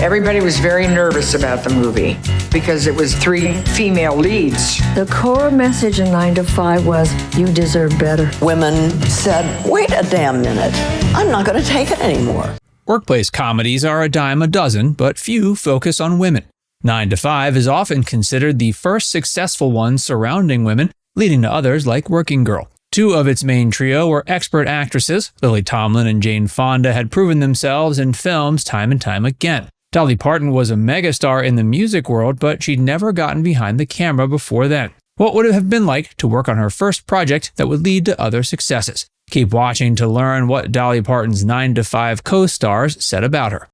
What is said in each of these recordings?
Everybody was very nervous about the movie because it was 3 female leads. The core message in 9 to 5 was, you deserve better. Women said, wait a damn minute, I'm not going to take it anymore. Workplace comedies are a dime a dozen, but few focus on women. 9 to 5 is often considered the first successful one surrounding women, leading to others like Working Girl. 2 of its main trio were expert actresses. Lily Tomlin and Jane Fonda had proven themselves in films time and time again. Dolly Parton was a megastar in the music world, but she'd never gotten behind the camera before then. What would it have been like to work on her first project that would lead to other successes? Keep watching to learn what Dolly Parton's 9 to 5 co-stars said about her.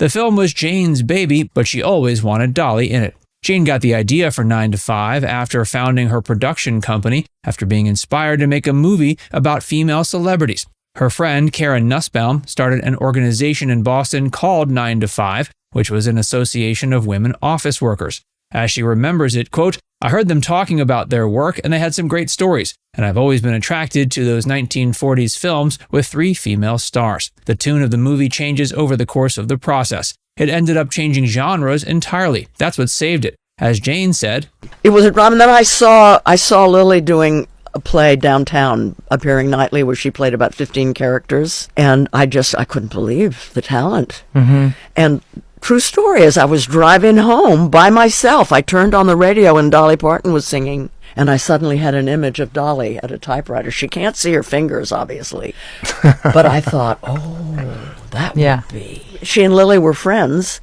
The film was Jane's baby, but she always wanted Dolly in it. Jane got the idea for 9 to 5 after founding her production company, after being inspired to make a movie about female celebrities. Her friend Karen Nussbaum started an organization in Boston called 9 to 5, which was an association of women office workers. As she remembers it, quote, "I heard them talking about their work and they had some great stories, and I've always been attracted to those 1940s films with 3 female stars. The tune of the movie changes over the course of the process. It ended up changing genres entirely. That's what saved it." As Jane said, It was at Robin that I saw Lily doing a play downtown, appearing nightly, where she played about 15 characters, and I couldn't believe the talent. And true story, as I was driving home by myself, I turned on the radio and Dolly Parton was singing, and I suddenly had an image of Dolly at a typewriter. She can't see her fingers, obviously, but I thought, oh, that would be. She and Lily were friends,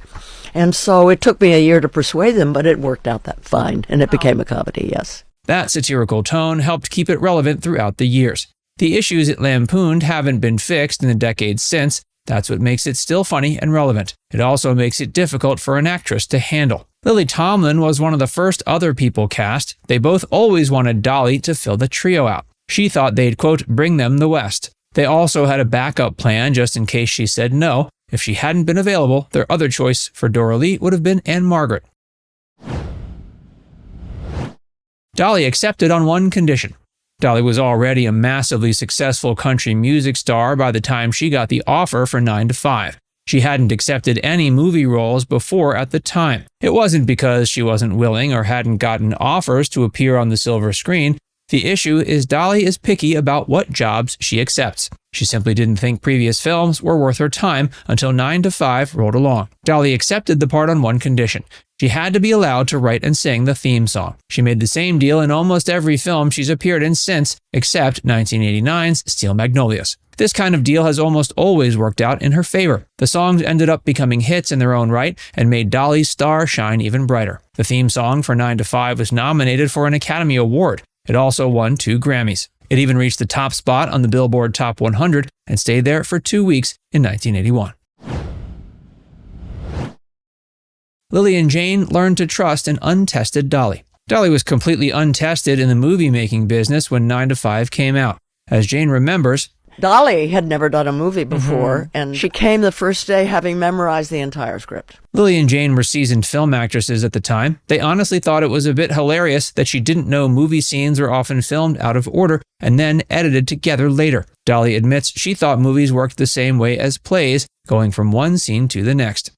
and so it took me a year to persuade them, but it worked out that fine, and it became a comedy, yes. That satirical tone helped keep it relevant throughout the years. The issues it lampooned haven't been fixed in the decades since. That's what makes it still funny and relevant. It also makes it difficult for an actress to handle. Lily Tomlin was one of the first other people cast. They both always wanted Dolly to fill the trio out. She thought they'd, quote, bring them the West. They also had a backup plan just in case she said no. If she hadn't been available, their other choice for Dora Lee would have been Anne Margaret. Dolly accepted on one condition. Dolly was already a massively successful country music star by the time she got the offer for 9 to 5. She hadn't accepted any movie roles before at the time. It wasn't because she wasn't willing or hadn't gotten offers to appear on the silver screen. The issue is Dolly is picky about what jobs she accepts. She simply didn't think previous films were worth her time until 9 to 5 rolled along. Dolly accepted the part on one condition. She had to be allowed to write and sing the theme song. She made the same deal in almost every film she's appeared in since, except 1989's Steel Magnolias. This kind of deal has almost always worked out in her favor. The songs ended up becoming hits in their own right and made Dolly's star shine even brighter. The theme song for 9 to 5 was nominated for an Academy Award. It also won 2 Grammys. It even reached the top spot on the Billboard Top 100 and stayed there for 2 weeks in 1981. Lily and Jane learned to trust an untested Dolly. Dolly was completely untested in the movie-making business when 9 to 5 came out. As Jane remembers, Dolly had never done a movie before, and she came the first day having memorized the entire script. Lily and Jane were seasoned film actresses at the time. They honestly thought it was a bit hilarious that she didn't know movie scenes were often filmed out of order and then edited together later. Dolly admits she thought movies worked the same way as plays, going from one scene to the next.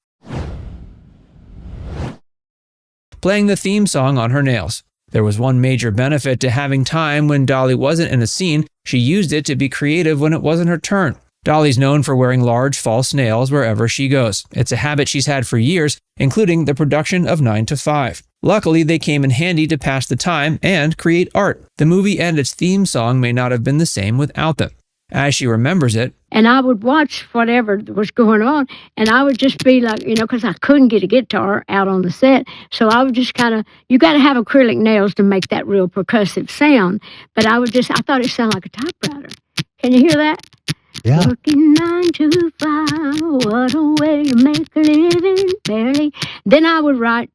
Playing the theme song on her nails. There was one major benefit to having time when Dolly wasn't in a scene. She used it to be creative when it wasn't her turn. Dolly's known for wearing large false nails wherever she goes. It's a habit she's had for years, including the production of 9 to 5. Luckily, they came in handy to pass the time and create art. The movie and its theme song may not have been the same without them. As she remembers it, and I would watch whatever was going on, and I would just be like, because I couldn't get a guitar out on the set, so I would just you got to have acrylic nails to make that real percussive sound, but I thought it sounded like a typewriter. Can you hear that? Yeah. Working 9 to 5, what a way to make a living, barely. Then I would write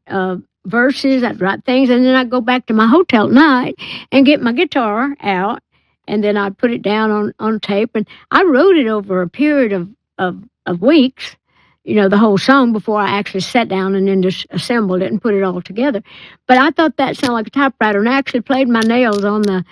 verses, I'd write things, and then I'd go back to my hotel at night and get my guitar out, and then I'd put it down on tape. And I wrote it over a period of weeks, the whole song, before I actually sat down and then just assembled it and put it all together. But I thought that sounded like a typewriter, and I actually played my nails on the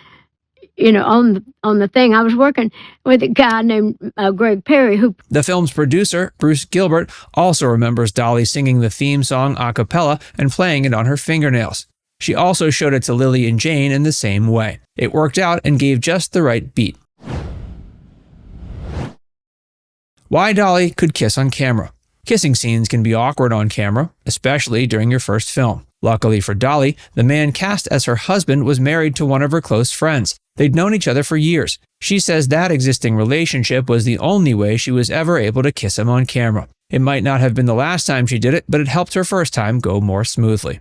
on the thing. I was working with a guy named Greg Perry, who The film's producer, Bruce Gilbert, also remembers Dolly singing the theme song a cappella and playing it on her fingernails. She also showed it to Lily and Jane in the same way. It worked out and gave just the right beat. Why Dolly could kiss on camera. Kissing scenes can be awkward on camera, especially during your first film. Luckily for Dolly, the man cast as her husband was married to one of her close friends. They'd known each other for years. She says that existing relationship was the only way she was ever able to kiss him on camera. It might not have been the last time she did it, but it helped her first time go more smoothly.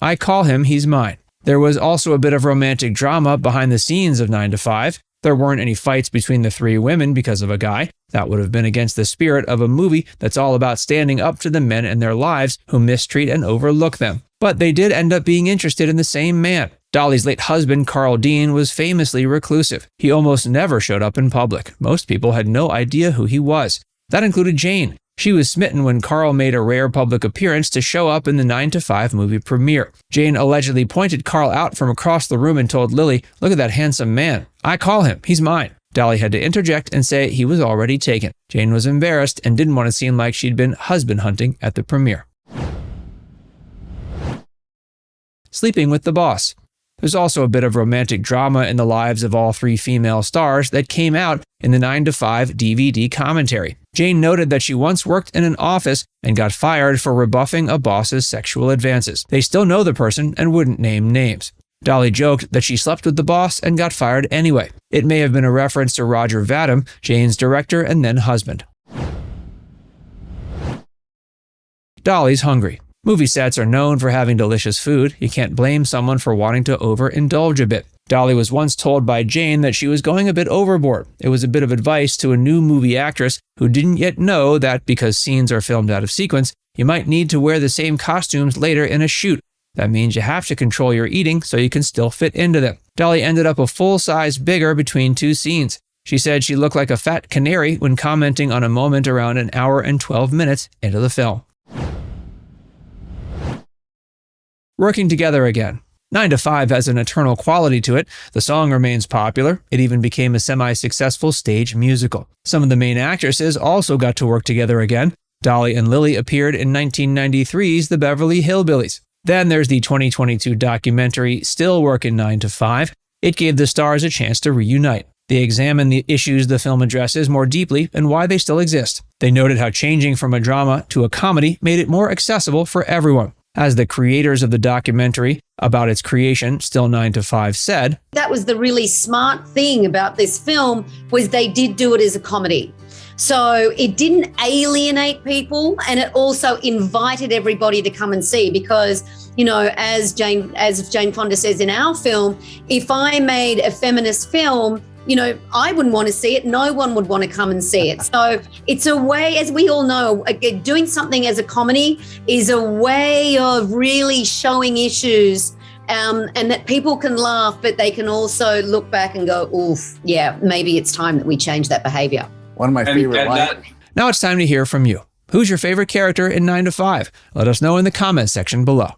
I call him, he's mine. There was also a bit of romantic drama behind the scenes of 9 to 5. There weren't any fights between the three women because of a guy. That would have been against the spirit of a movie that's all about standing up to the men in their lives who mistreat and overlook them. But they did end up being interested in the same man. Dolly's late husband, Carl Dean, was famously reclusive. He almost never showed up in public. Most people had no idea who he was. That included Jane. She was smitten when Carl made a rare public appearance to show up in the 9 to 5 movie premiere. Jane allegedly pointed Carl out from across the room and told Lily, "Look at that handsome man. I call him. He's mine." Dolly had to interject and say he was already taken. Jane was embarrassed and didn't want to seem like she'd been husband hunting at the premiere. Sleeping with the boss. There's also a bit of romantic drama in the lives of all three female stars that came out in the 9 to 5 DVD commentary. Jane noted that she once worked in an office and got fired for rebuffing a boss's sexual advances. They still know the person and wouldn't name names. Dolly joked that she slept with the boss and got fired anyway. It may have been a reference to Roger Vadim, Jane's director and then husband. Dolly's hungry. Movie sets are known for having delicious food. You can't blame someone for wanting to overindulge a bit. Dolly was once told by Jane that she was going a bit overboard. It was a bit of advice to a new movie actress who didn't yet know that because scenes are filmed out of sequence, you might need to wear the same costumes later in a shoot. That means you have to control your eating so you can still fit into them. Dolly ended up a full size bigger between two scenes. She said she looked like a fat canary when commenting on a moment around an hour and 12 minutes into the film. Working together again. 9 to 5 has an eternal quality to it. The song remains popular. It even became a semi-successful stage musical. Some of the main actresses also got to work together again. Dolly and Lily appeared in 1993's The Beverly Hillbillies. Then there's the 2022 documentary Still Workin' 9 to 5. It gave the stars a chance to reunite. They examined the issues the film addresses more deeply and why they still exist. They noted how changing from a drama to a comedy made it more accessible for everyone. As the creators of the documentary about its creation, Still 9 to 5, said, "That was the really smart thing about this film, was they did do it as a comedy. So it didn't alienate people, and it also invited everybody to come and see, because, as Jane Fonda says in our film, if I made a feminist film, I wouldn't want to see it. No one would want to come and see it. So it's a way, as we all know, doing something as a comedy is a way of really showing issues, and that people can laugh, but they can also look back and go, oof, yeah, maybe it's time that we change that behavior." One of my favorite lines. Now it's time to hear from you. Who's your favorite character in 9 to 5? Let us know in the comments section below.